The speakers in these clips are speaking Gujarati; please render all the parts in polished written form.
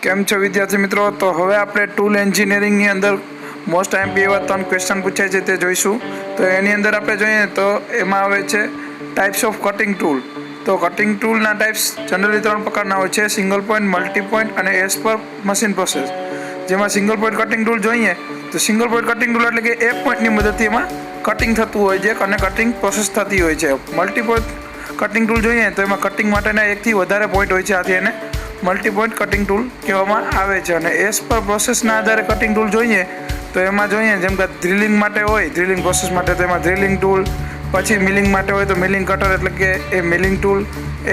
કેમ છો વિદ્યાર્થી મિત્રો? તો હવે આપણે ટૂલ એન્જિનિયરિંગની અંદર મોસ્ટ આઈએમપી એવા 3 ક્વેશ્ચન પૂછાય છે તે જોઈશું. તો એની અંદર આપણે જોઈએ તો એમાં આવે છે ટાઈપ્સ ઓફ કટિંગ ટૂલ. તો કટિંગ ટૂલના ટાઈપ્સ જનરલી 3 પ્રકારના હોય છે: સિંગલ પોઈન્ટ, મલ્ટી પોઈન્ટ અને એઝ પર મશીન પ્રોસેસ. જેમાં સિંગલ પોઈન્ટ કટિંગ ટૂલ જોઈએ તો સિંગલ પોઈન્ટ કટિંગ ટૂલ એટલે કે એક પોઈન્ટની મદદથી એમાં કટિંગ થતું હોય છે અને કટિંગ પ્રોસેસ થતી હોય છે. મલ્ટી પોઈન્ટ કટિંગ ટૂલ જોઈએ તો એમાં કટિંગ માટેના એકથી વધારે પોઈન્ટ હોય છે, આથી એને મલ્ટી પોઈન્ટ કટિંગ ટૂલ કહેવામાં આવે છે. અને એસ પર પ્રોસેસના આધારે કટિંગ ટૂલ જોઈએ તો એમાં જોઈએ જેમ કે ડ્રિલિંગ માટે હોય, ડ્રિલિંગ પ્રોસેસ માટે તો એમાં ડ્રિલિંગ ટૂલ, પછી મિલિંગ માટે હોય તો મિલિંગ કટર એટલે કે એ મિલિંગ ટૂલ,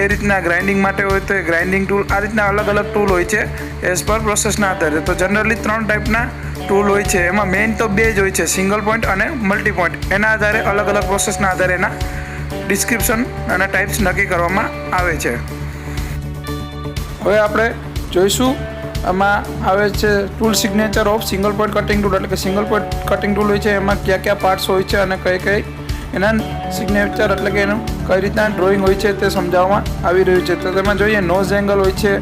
એ રીતના ગ્રાઇન્ડિંગ માટે હોય તો એ ગ્રાઇન્ડિંગ ટૂલ. આ રીતના અલગ અલગ ટૂલ હોય છે એઝ પર પ્રોસેસના આધારે. તો જનરલી 3 ટાઈપના ટૂલ હોય છે. એમાં મેઇન તો 2 જ હોય છે, સિંગલ પોઈન્ટ અને મલ્ટી પોઈન્ટ. એના આધારે અલગ અલગ પ્રોસેસના આધારે એના ડિસ્ક્રિપ્શન અને ટાઈપ્સ નક્કી કરવામાં આવે છે. હવે આપણે જોઈશું આમાં આવે છે tool signature of single point cutting tool. એટલે કે સિંગલ પોઈન્ટ કટિંગ ટૂલ હોય છે એમાં કયા કયા પાર્ટ્સ હોય છે અને કઈ એના સિગ્નેચર એટલે કે એનું કઈ રીતના ડ્રોઈંગ હોય છે તે સમજાવવામાં આવી રહ્યું છે. તો તેમાં જોઈએ નોઝ એંગલ હોય છે,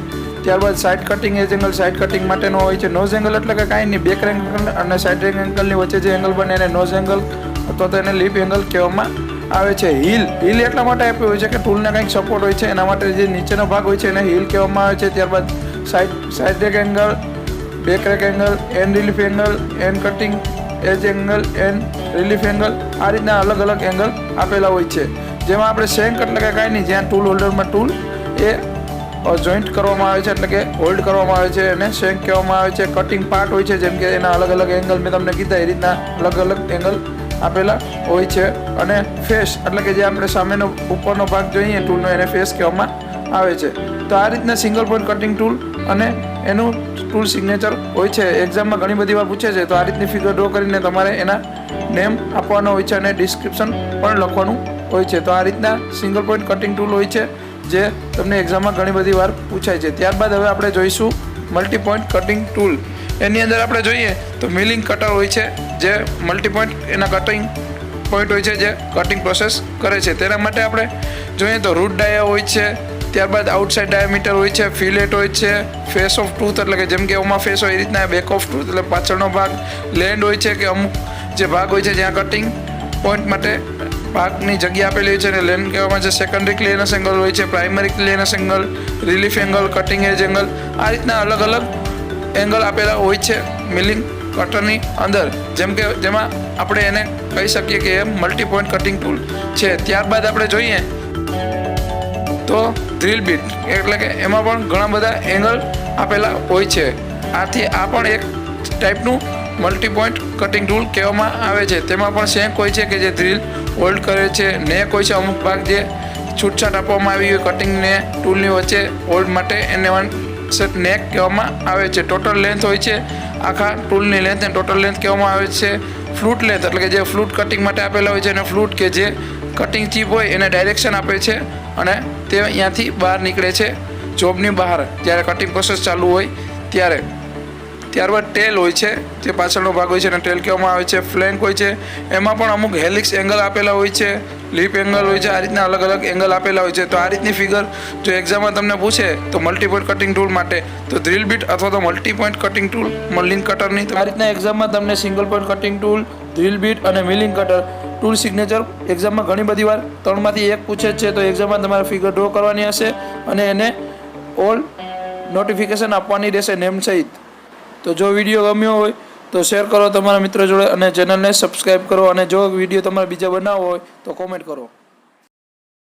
ત્યારબાદ સાઇડ કટિંગ એજ એંગલ સાઇડ કટિંગ માટેનો હોય છે. નોઝ એંગલ એટલે કે કાંઈ નહીં, બેક એંગલ અને સાઇડ એંગલની વચ્ચે જે એંગલ બને એને નોઝ એંગલ અથવા તો એને લીપ એંગલ કહેવામાં આવે છે. હીલ એટલા માટે આપ્યું હોય છે કે ટૂલને કંઈક સપોર્ટ હોય છે, એના માટે જે નીચેનો ભાગ હોય છે એને હીલ કહેવામાં આવે છે. ત્યારબાદ side rack angle, back rack angle, and relief angle, and cutting age angle, and relief angle, આ રીતના અલગ અલગ એંગલ આપેલા હોય છે. જેમાં આપણે શેંક એટલે કે કાંઈ નહીં, જ્યાં ટૂલ હોલ્ડરમાં ટૂલ એ જોઈન્ટ કરવામાં આવે છે એટલે કે હોલ્ડ કરવામાં આવે છે એને શેંક કહેવામાં આવે છે. કટિંગ પાર્ટ હોય છે જેમ કે એના અલગ અલગ એંગલ મેં તમને કીધા એ રીતના અલગ અલગ એંગલ આપેલા હોય છે. અને ફેસ એટલે કે જે આપણે સામેનો ઉપરનો ભાગ જોઈએ ટૂલનો એને ફેસ કહેવામાં આવે છે. તો આ રીતના સિંગલ પોઈન્ટ કટિંગ ટૂલ અને એનું ટૂલ સિગ્નેચર હોય છે. એક્ઝામમાં ઘણી બધી વાર પૂછે છે, તો આ રીતની ફિગર ડ્રો કરીને તમારે એના નેમ આપવાનો હોય છે અને ડિસ્ક્રિપ્શન પણ લખવાનું હોય છે. તો આ રીતના સિંગલ પોઈન્ટ કટિંગ ટૂલ હોય છે જે તમને એક્ઝામમાં ઘણી બધી વાર પૂછાય છે. ત્યારબાદ હવે આપણે જોઈશું મલ્ટી પોઈન્ટ કટિંગ ટૂલ. એની અંદર આપણે જોઈએ તો મિલિંગ કટર હોય છે, જે મલ્ટી પોઈન્ટ એના કટિંગ પોઈન્ટ હોય છે જે કટિંગ પ્રોસેસ કરે છે. તેના માટે આપણે જોઈએ તો રૂટ ડાયા હોય છે, ત્યારબાદ આઉટસાઇડ ડાયામીટર હોય છે, ફિલેટ હોય છે, ફેસ ઓફ ટૂથ એટલે કે જેમ કે ઓમાં ફેસ હોય એ રીતના બેક ઓફ ટૂથ એટલે પાછળનો ભાગ, લેન્ડ હોય છે કે અમુક જે ભાગ હોય છે જ્યાં કટિંગ પોઈન્ટ માટે ભાગની જગ્યા આપેલી હોય છે અને લેન્ડ કહેવામાં છે. સેકન્ડરી ક્લિયરન્સ એંગલ હોય છે, primary clearance angle, relief angle, cutting એજ એંગલ, આ રીતના અલગ અલગ એંગલ આપેલા હોય છે મિલિંગ કટરની અંદર. જેમ કે જેમાં આપણે એને કહી શકીએ કે એ મલ્ટી પોઈન્ટ કટિંગ ટૂલ છે. ત્યારબાદ આપણે જોઈએ તો ડ્રીલ બીટ એટલે કે એમાં પણ ઘણા બધા એંગલ આપેલા હોય છે. આથી આ પણ એક ટાઈપનું મલ્ટી પોઈન્ટ કટિંગ ટૂલ કહેવામાં આવે છે. તેમાં પણ શેંક હોય છે કે જે ડ્રીલ હોલ્ડ કરે છે, નેક હોય છે અમુક ભાગ જે છૂટછાટ આપવામાં આવી હોય કટિંગને ટૂલની વચ્ચે હોલ્ડ માટે, એને નેક કહેવામાં આવે છે. ટોટલ લેન્થ હોય છે આખા ટૂલની લેન્થને ટોટલ લેન્થ કહેવામાં આવે છે. ફ્લૂટ લેન્થ એટલે કે જે ફ્લૂટ કટિંગ માટે આપેલા હોય છે એને ફ્લૂટ કે જે કટિંગ ચીપ હોય એને ડાયરેક્શન આપે છે અને તે અહીંયાથી બહાર નીકળે છે જોબની બહાર જ્યારે કટિંગ પ્રોસેસ ચાલુ હોય ત્યારે. ત્યારબાદ ટેલ હોય છે જે પાછળનો ભાગ હોય છે અને ટેલ કહેવામાં આવે છે. ફ્લેન્ક હોય છે, એમાં પણ અમુક હેલિક્સ એંગલ આપેલા હોય છે, લીપ એંગલ હોય છે, આ રીતના અલગ અલગ એંગલ આપેલા હોય છે. તો આ રીતની ફિગર જો એક્ઝામમાં તમને પૂછે તો મલ્ટી પોઈન્ટ કટિંગ ટૂલ માટે તો ડ્રીલ બીટ અથવા તો multi point cutting tool milling કટરની. આ રીતના એક્ઝામમાં તમને single point cutting tool, drill bit અને મિલિંગ કટર ટૂલ સિગ્નેચર એક્ઝામમાં ઘણી બધી વાર 3માંથી 1 પૂછે છે. તો એક્ઝામમાં તમારે ફિગર ડ્રો કરવાની હશે અને એને ઓલ નોટિફિકેશન આપવાની રહેશે નેમ સહિત. તો જો વિડીયો ગમ્યો હોય તો શેર કરો તમારા મિત્રો જોડે અને ચેનલને સબસ્ક્રાઈબ કરો. અને જો વિડીયો તમારે બીજા બનાવવો હોય તો કોમેન્ટ કરો.